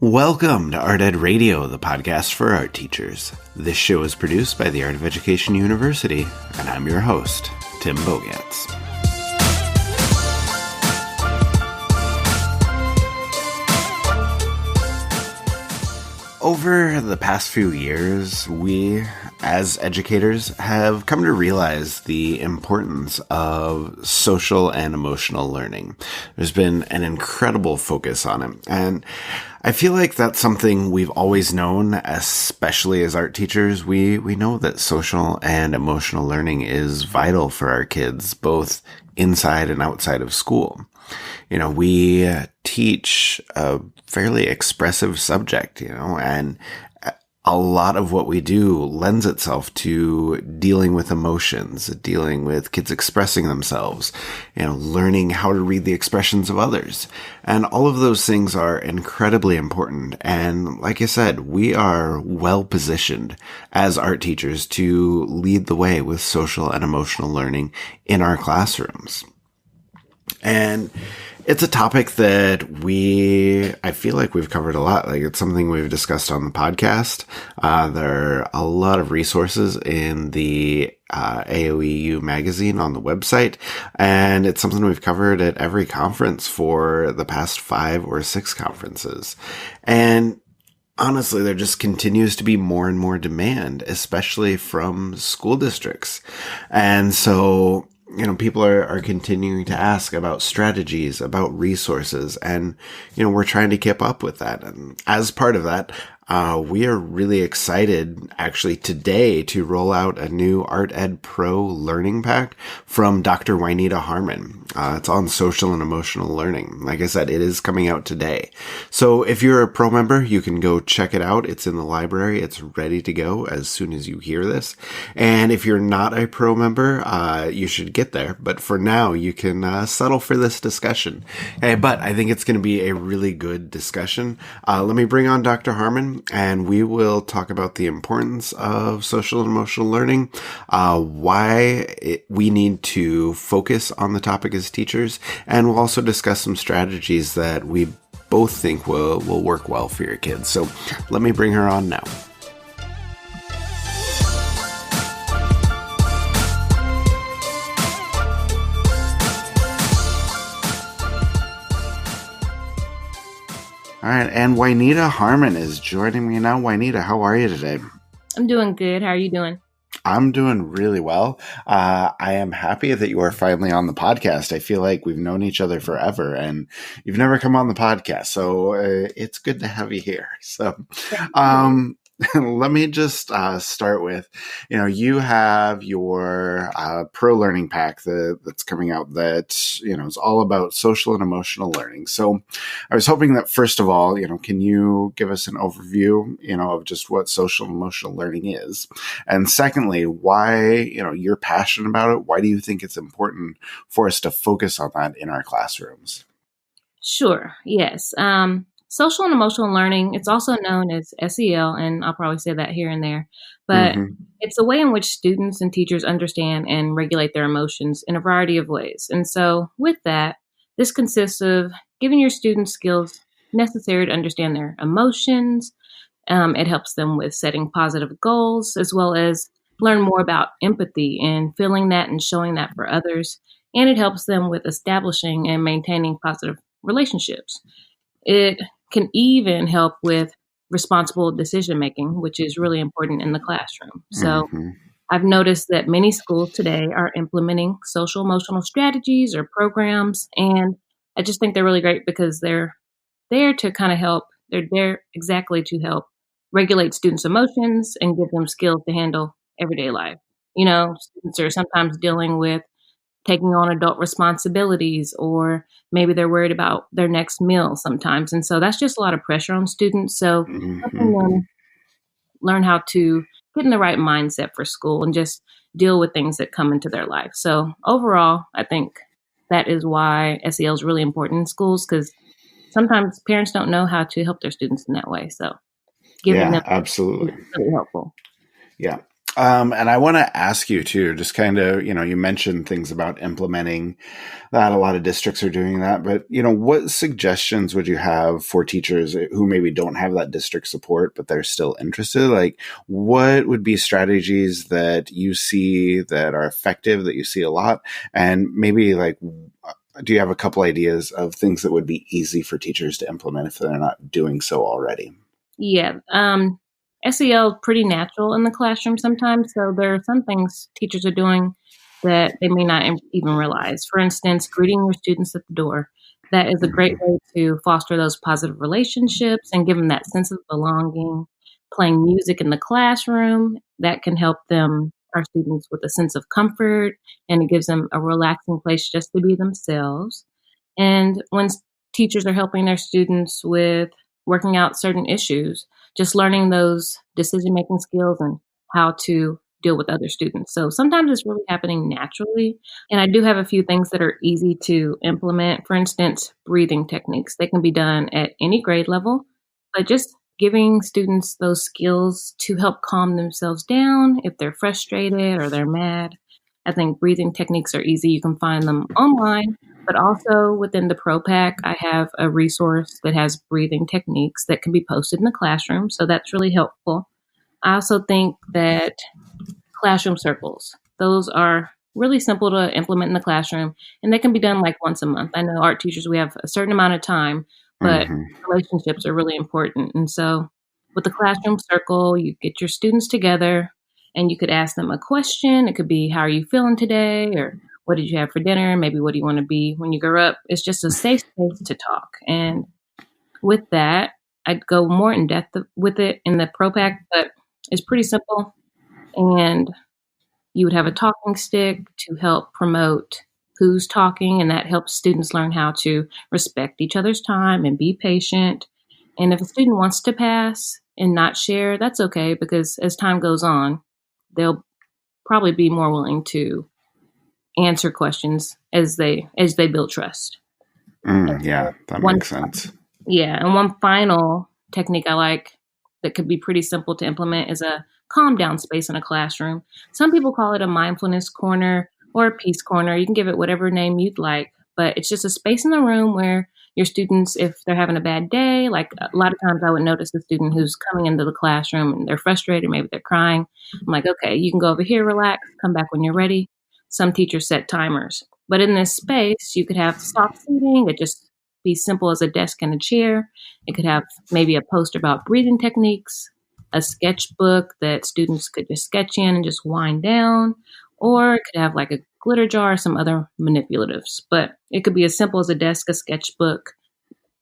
Welcome to Art Ed Radio, the podcast for art teachers. This show is produced by the Art of Education University, and I'm your host, Tim Bogatz. Over the past few years, we, as educators, have come to realize the importance of social and emotional learning. There's been an incredible focus on it, and I feel like that's something we've always known, especially as art teachers. We know that social and emotional learning is vital for our kids, both inside and outside of school. You know, we teach a fairly expressive subject, and a lot of what we do lends itself to dealing with emotions, dealing with kids expressing themselves, learning how to read the expressions of others. And all of those things are incredibly important. And like I said, we are well positioned as art teachers to lead the way with social and emotional learning in our classrooms. And it's a topic that I feel like we've covered a lot. Like, it's something we've discussed on the podcast. There are a lot of resources in the AOEU magazine on the website, and it's something we've covered at every conference for the past 5 or 6 conferences. And honestly, there just continues to be more and more demand, especially from school districts. And so people are continuing to ask about strategies, about resources, and, we're trying to keep up with that. And as part of that, we are really excited actually today to roll out a new Art Ed Pro learning pack from Dr. Wynita Harmon. It's on social and emotional learning. Like I said, it is coming out today. So if you're a pro member, you can go check it out. It's in the library. It's ready to go as soon as you hear this. And if you're not a pro member, you should get there. But for now, you can settle for this discussion. But I think it's going to be a really good discussion. Let me bring on Dr. Harmon, and we will talk about the importance of social and emotional learning, we need to focus on the topic as teachers, and we'll also discuss some strategies that we both think will work well for your kids. So let me bring her on now. All right, and Wynita Harmon is joining me now. Wynita, how are you today? I'm doing good. How are you doing? I'm doing really well. I am happy that you are finally on the podcast. I feel like we've known each other forever, and you've never come on the podcast, so it's good to have you here. So, let me just start with, you have your pro learning pack that's coming out that, is all about social and emotional learning. So I was hoping that, first of all, can you give us an overview, of just what social and emotional learning is? And secondly, why, you're passionate about it? Why do you think it's important for us to focus on that in our classrooms? Sure. Yes. Social and emotional learning, it's also known as SEL, and I'll probably say that here and there, but it's a way in which students and teachers understand and regulate their emotions in a variety of ways. And so with that, this consists of giving your students skills necessary to understand their emotions. It helps them with setting positive goals, as well as learn more about empathy and feeling that and showing that for others. And it helps them with establishing and maintaining positive relationships. It can even help with responsible decision making, which is really important in the classroom. So I've noticed that many schools today are implementing social emotional strategies or programs, and I just think they're really great because they're there to kind of help. They're there exactly to help regulate students' emotions and give them skills to handle everyday life. Students are sometimes dealing with taking on adult responsibilities, or maybe they're worried about their next meal sometimes. And so that's just a lot of pressure on students. So helping them learn how to get in the right mindset for school and just deal with things that come into their life. So overall, I think that is why SEL is really important in schools, because sometimes parents don't know how to help their students in that way. So giving them absolutely is really helpful. Yeah. And I want to ask you too, just kind of, you mentioned things about implementing that. A lot of districts are doing that, but what suggestions would you have for teachers who maybe don't have that district support, but they're still interested? Like, what would be strategies that you see that are effective, that you see a lot? And maybe like, do you have a couple ideas of things that would be easy for teachers to implement if they're not doing so already? Yeah. SEL pretty natural in the classroom sometimes. So there are some things teachers are doing that they may not even realize. For instance, greeting your students at the door. That is a great Mm-hmm. way to foster those positive relationships and give them that sense of belonging. Playing music in the classroom, that can help them, our students, with a sense of comfort, and it gives them a relaxing place just to be themselves. And when teachers are helping their students with working out certain issues, just learning those decision making skills and how to deal with other students. So sometimes it's really happening naturally. And I do have a few things that are easy to implement. For instance, breathing techniques. They can be done at any grade level, but just giving students those skills to help calm themselves down if they're frustrated or they're mad. I think breathing techniques are easy. You can find them online, but also within the Pro Pack, I have a resource that has breathing techniques that can be posted in the classroom. So that's really helpful. I also think that classroom circles, those are really simple to implement in the classroom, and they can be done like once a month. I know art teachers, we have a certain amount of time, but Mm-hmm. relationships are really important. And so with the classroom circle, you get your students together and you could ask them a question. It could be, how are you feeling today? Or what did you have for dinner? Maybe what do you want to be when you grow up? It's just a safe space to talk. And with that, I'd go more in depth with it in the Pro Pack, but it's pretty simple. And you would have a talking stick to help promote who's talking, and that helps students learn how to respect each other's time and be patient. And if a student wants to pass and not share, that's okay, because as time goes on, they'll probably be more willing to answer questions as they build trust. Yeah, that One makes sense. Yeah, and one final technique I like that could be pretty simple to implement is a calm down space in a classroom. Some people call it a mindfulness corner or a peace corner. You can give it whatever name you'd like, but it's just a space in the room where your students, if they're having a bad day, like a lot of times I would notice a student who's coming into the classroom and they're frustrated, maybe they're crying. I'm like, okay, you can go over here, relax, come back when you're ready. Some teachers set timers. But in this space, you could have soft seating. It just be simple as a desk and a chair. It could have maybe a poster about breathing techniques, a sketchbook that students could just sketch in and just wind down, or it could have like a glitter jar or some other manipulatives. But it could be as simple as a desk, a sketchbook,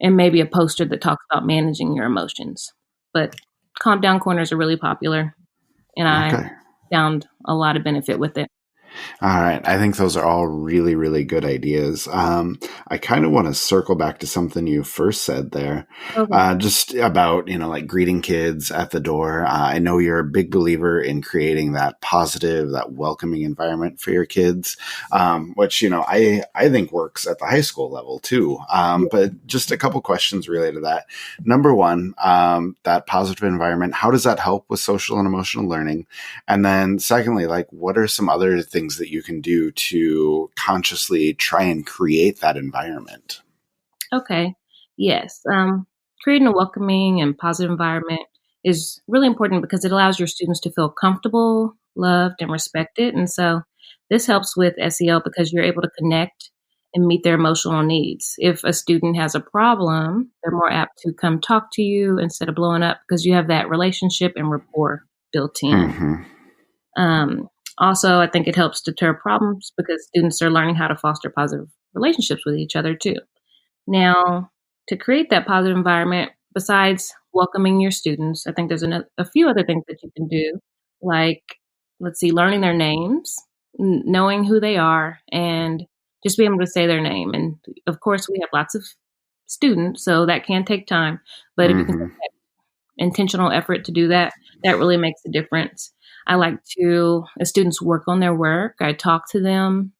and maybe a poster that talks about managing your emotions. But calm down corners are really popular, and I Okay. found a lot of benefit with it. All right. I think those are all really, really good ideas. I kind of want to circle back to something you first said there, Okay. just about, like greeting kids at the door. I know you're a big believer in creating that positive, that welcoming environment for your kids, which, I think works at the high school level too. Yeah. But just a couple questions related to that. Number one, that positive environment, how does that help with social and emotional learning? And then secondly, like, what are some other things that you can do to consciously try and create that environment? Okay. Yes. Creating a welcoming and positive environment is really important because it allows your students to feel comfortable, loved, and respected. And so this helps with SEL because you're able to connect and meet their emotional needs. If a student has a problem, they're more apt to come talk to you instead of blowing up because you have that relationship and rapport built in. Mm-hmm. Um, Also, I think it helps deter problems because students are learning how to foster positive relationships with each other too. Now, to create that positive environment, besides welcoming your students, I think there's a few other things that you can do, like, let's see, learning their names, knowing who they are, and just being able to say their name. And of course, we have lots of students, so that can take time. But if you can Mm-hmm. take that intentional effort to do that, that really makes a difference. I like to, as students work on their work, I talk to them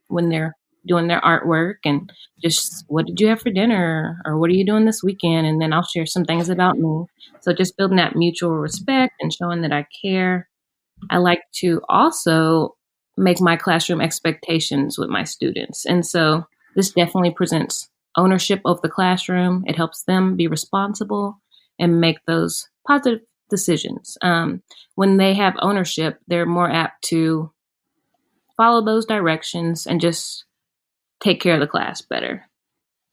when they're doing their artwork and just, what did you have for dinner? Or what are you doing this weekend? And then I'll share some things about me. So just building that mutual respect and showing that I care. I like to also make my classroom expectations with my students. And so this definitely presents ownership of the classroom. It helps them be responsible and make those positive decisions. When they have ownership, they're more apt to follow those directions and just take care of the class better.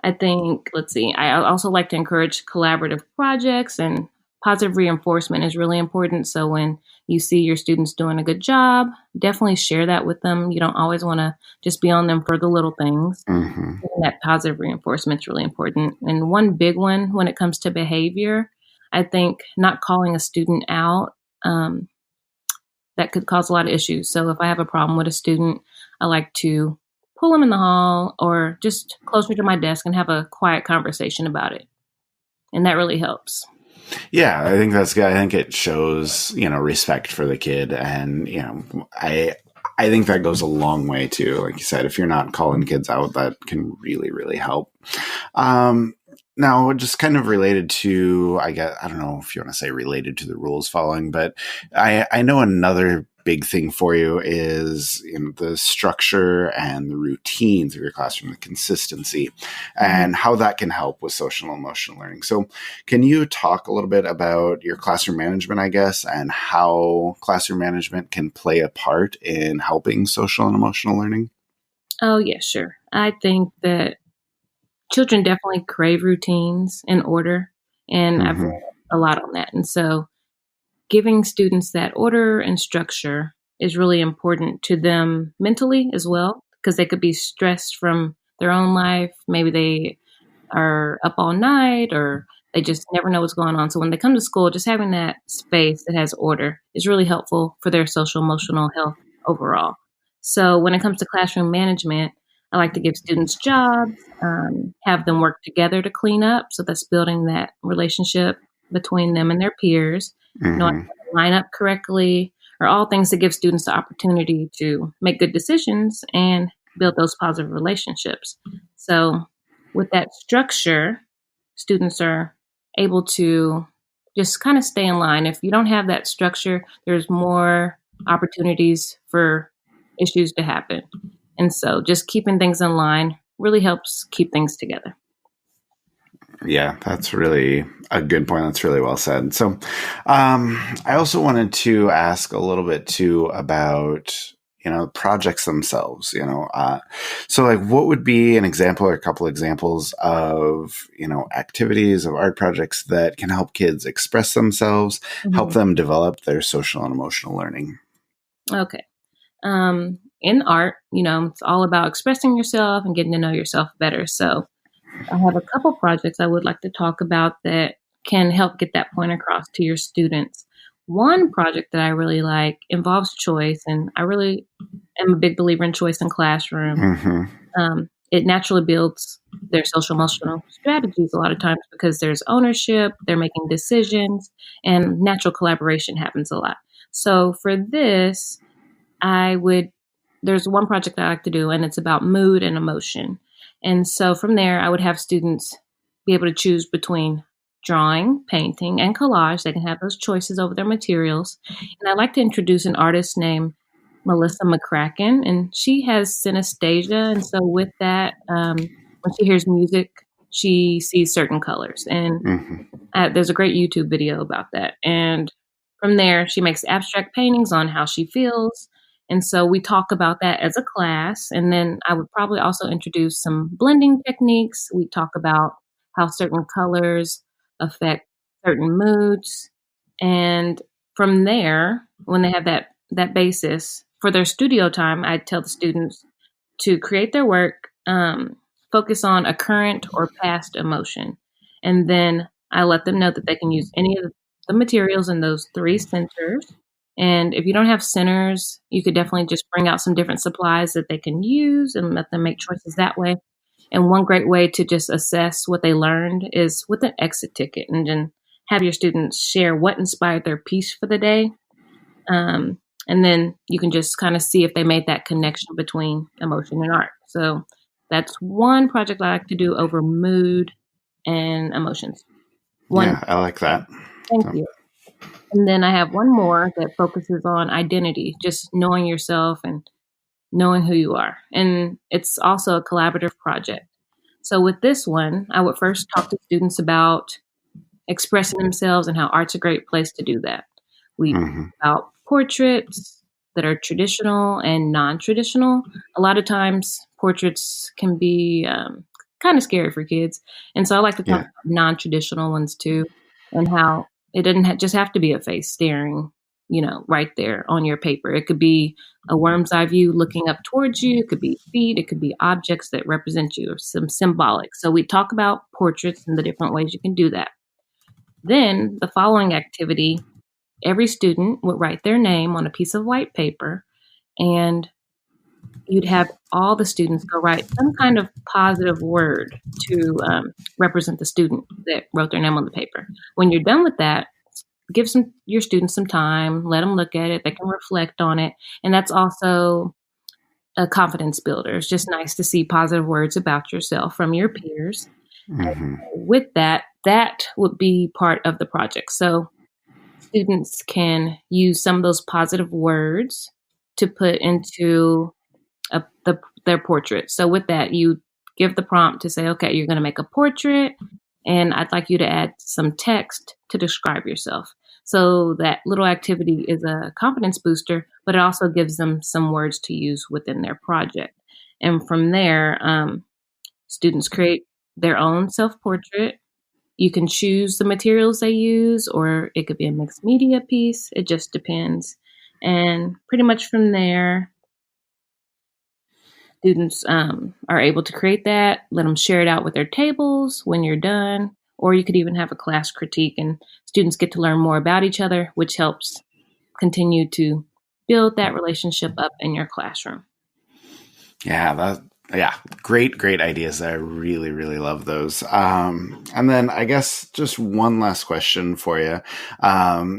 I think, let's see, I also like to encourage collaborative projects, and positive reinforcement is really important. So when you see your students doing a good job, definitely share that with them. You don't always want to just be on them for the little things. Mm-hmm. That positive reinforcement is really important. And one big one when it comes to behavior, I think not calling a student out, that could cause a lot of issues. So if I have a problem with a student, I like to pull them in the hall or just closer to my desk and have a quiet conversation about it. And that really helps. Yeah, I think that's good. I think it shows, respect for the kid. And, I think that goes a long way too. Like you said, if you're not calling kids out, that can really, really help. Now, just kind of related to, I don't know if you want to say related to the rules following, but I know another big thing for you is the structure and the routines of your classroom, the consistency, and how that can help with social and emotional learning. So can you talk a little bit about your classroom management, I guess, and how classroom management can play a part in helping social and emotional learning? Oh, yeah, sure. I think that children definitely crave routines and order, and I've read a lot on that. And so giving students that order and structure is really important to them mentally as well, because they could be stressed from their own life. Maybe they are up all night or they just never know what's going on. So when they come to school, just having that space that has order is really helpful for their social emotional health overall. So when it comes to classroom management, I like to give students jobs, have them work together to clean up. So that's building that relationship between them and their peers, knowing how to line up correctly, are all things that give students the opportunity to make good decisions and build those positive relationships. So with that structure, students are able to just kind of stay in line. If you don't have that structure, there's more opportunities for issues to happen. And so just keeping things in line really helps keep things together. Yeah, that's really a good point. That's really well said. So I also wanted to ask a little bit too about, projects themselves, so like what would be an example or a couple examples of, activities of art projects that can help kids express themselves, help them develop their social and emotional learning? Okay. In art, it's all about expressing yourself and getting to know yourself better. So I have a couple projects I would like to talk about that can help get that point across to your students. One project that I really like involves choice, and I really am a big believer in choice in classroom. It naturally builds their social emotional strategies a lot of times because there's ownership, they're making decisions, and natural collaboration happens a lot. So for this, there's one project I like to do, and it's about mood and emotion. And so from there, I would have students be able to choose between drawing, painting, and collage. They can have those choices over their materials. And I'd like to introduce an artist named Melissa McCracken, and she has synesthesia. And so with that, when she hears music, she sees certain colors. And there's a great YouTube video about that. And from there, she makes abstract paintings on how she feels. And so we talk about that as a class. And then I would probably also introduce some blending techniques. We talk about how certain colors affect certain moods. And from there, when they have that basis for their studio time, I tell the students to create their work, focus on a current or past emotion. And then I let them know that they can use any of the materials in those three centers. And if you don't have centers, you could definitely just bring out some different supplies that they can use and let them make choices that way. And one great way to just assess what they learned is with an exit ticket, and then have your students share what inspired their piece for the day. And then you can just kind of see if they made that connection between emotion and art. So that's one project I like to do over mood and emotions. Yeah, I like that. Thank you. And then I have one more that focuses on identity, just knowing yourself and knowing who you are. And it's also a collaborative project. So with this one, I would first talk to students about expressing themselves and how art's a great place to do that. We talk about portraits that are traditional and non-traditional. A lot of times portraits can be kind of scary for kids. And so I like to talk about non-traditional ones too, and how it doesn't just have to be a face staring, right there on your paper. It could be a worm's eye view looking up towards you. It could be feet. It could be objects that represent you or some symbolic. So we talk about portraits and the different ways you can do that. Then the following activity, every student would write their name on a piece of white paper, and you'd have all the students go write some kind of positive word to represent the student that wrote their name on the paper. When you're done with that, give your students some time, let them look at it, they can reflect on it, and that's also a confidence builder. It's just nice to see positive words about yourself from your peers. And with that would be part of the project. So students can use some of those positive words to put into their portrait. So with that, you give the prompt to say, okay, you're going to make a portrait, and I'd like you to add some text to describe yourself. So that little activity is a confidence booster, but it also gives them some words to use within their project. And from there, students create their own self-portrait. You can choose the materials they use, or it could be a mixed media piece. It just depends. And pretty much from there, students are able to create that, let them share it out with their tables when you're done, or you could even have a class critique, and students get to learn more about each other, which helps continue to build that relationship up in your classroom. Yeah, great ideas. I really, really love those. And then I guess just one last question for you.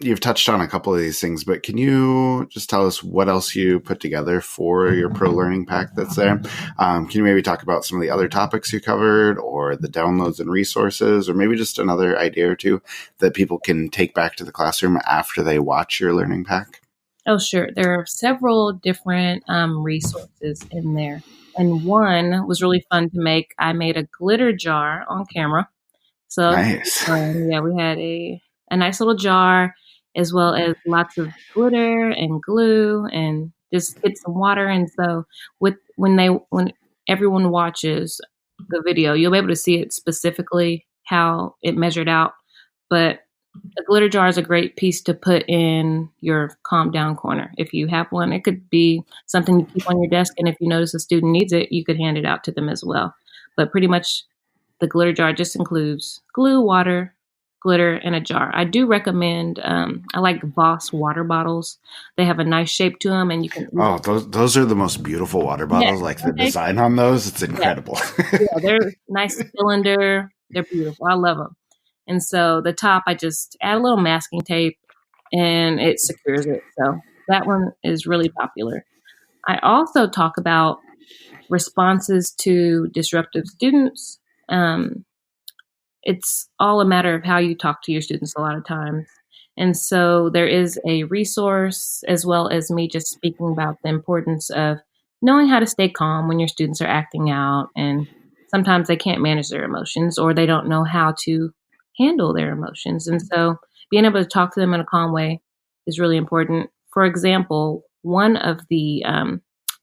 You've touched on a couple of these things, but can you just tell us what else you put together for your Pro Learning Pack that's there? Can you maybe talk about some of the other topics you covered, or the downloads and resources, or maybe just another idea or two that people can take back to the classroom after they watch your Learning Pack? Oh, sure. There are several different resources in there. And one was really fun to make. I made a glitter jar on camera. So nice. Yeah, we had a nice little jar, as well as lots of glitter and glue, and just hit some water. And so when everyone watches the video, you'll be able to see it specifically how it measured out. But a glitter jar is a great piece to put in your calm down corner. If you have one, it could be something you keep on your desk. And if you notice a student needs it, you could hand it out to them as well. But pretty much the glitter jar just includes glue, water, glitter, and a jar. I do recommend, I like Voss water bottles. They have a nice shape to them, and you can. Oh, those are the most beautiful water bottles. Yeah, like the design on those, it's incredible. Yeah, they're nice cylinder. They're beautiful. I love them. And so the top, I just add a little masking tape, and it secures it. So that one is really popular. I also talk about responses to disruptive students. It's all a matter of how you talk to your students a lot of times. And so there is a resource, as well as me just speaking about the importance of knowing how to stay calm when your students are acting out. And sometimes they can't manage their emotions, or they don't know how to handle their emotions. And so being able to talk to them in a calm way is really important. For example, one of the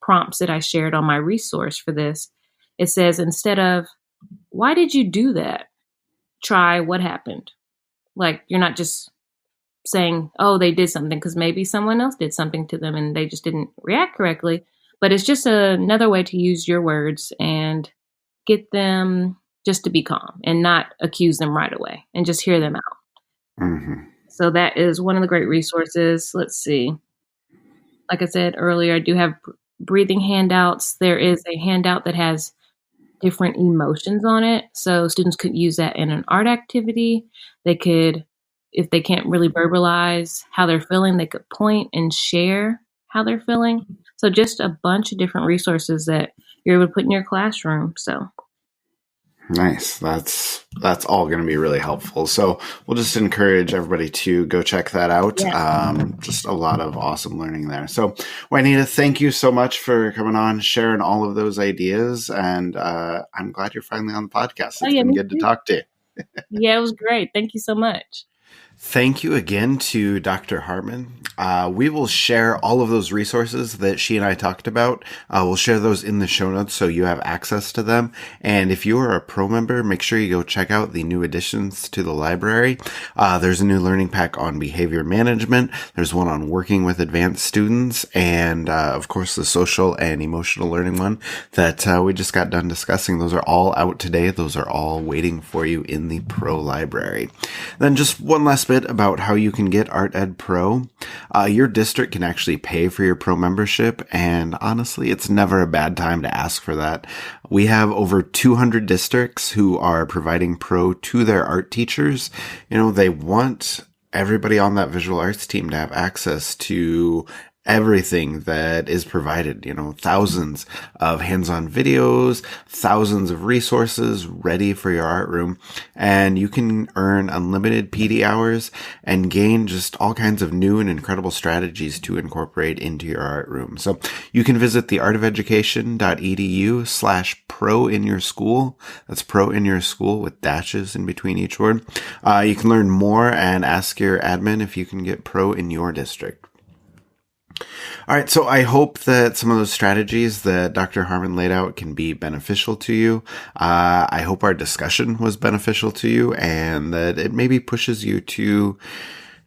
prompts that I shared on my resource for this, it says, instead of, why did you do that? Try, what happened? Like, you're not just saying, oh, they did something, because maybe someone else did something to them and they just didn't react correctly. But it's just another way to use your words and get them just to be calm and not accuse them right away, and just hear them out. Mm-hmm. So that is one of the great resources. Let's see. Like I said earlier, I do have breathing handouts. There is a handout that has different emotions on it. So students could use that in an art activity. They could, if they can't really verbalize how they're feeling, they could point and share how they're feeling. So just a bunch of different resources that you're able to put in your classroom. So Nice. That's all going to be really helpful. So we'll just encourage everybody to go check that out. Yeah. Just a lot of awesome learning there. So Wynita, thank you so much for coming on, sharing all of those ideas. And I'm glad you're finally on the podcast. It's been Me good to too. talk to you. Yeah, it was great. Thank you so much. Thank you again to Dr. Harmon. We will share all of those resources that she and I talked about. We'll share those in the show notes so you have access to them. And if you are a pro member, make sure you go check out the new additions to the library. There's a new learning pack on behavior management. There's one on working with advanced students. And, of course, the social and emotional learning one that we just got done discussing. Those are all out today. Those are all waiting for you in the pro library. Then just one last bit about how you can get Art Ed Pro. Your district can actually pay for your pro membership, and honestly, it's never a bad time to ask for that. We have over 200 districts who are providing pro to their art teachers. They want everybody on that visual arts team to have access to everything that is provided, thousands of hands-on videos, thousands of resources ready for your art room. And you can earn unlimited PD hours and gain just all kinds of new and incredible strategies to incorporate into your art room. So you can visit theartofeducation.edu/pro in your school. That's pro in your school with dashes in between each word. You can learn more and ask your admin if you can get pro in your district. All right, so I hope that some of those strategies that Dr. Harmon laid out can be beneficial to you. I hope our discussion was beneficial to you and that it maybe pushes you to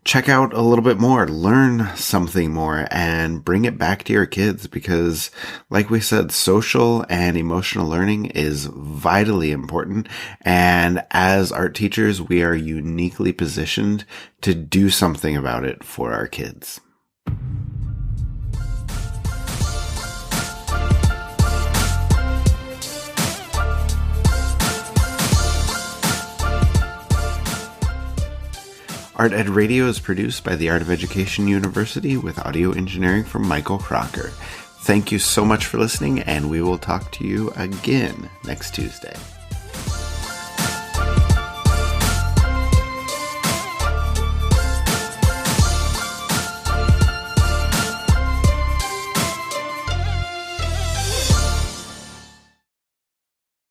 check out a little bit more, learn something more, and bring it back to your kids because, like we said, social and emotional learning is vitally important. And as art teachers, we are uniquely positioned to do something about it for our kids. Art Ed Radio is produced by the Art of Education University with audio engineering from Michael Crocker. Thank you so much for listening, and we will talk to you again next Tuesday.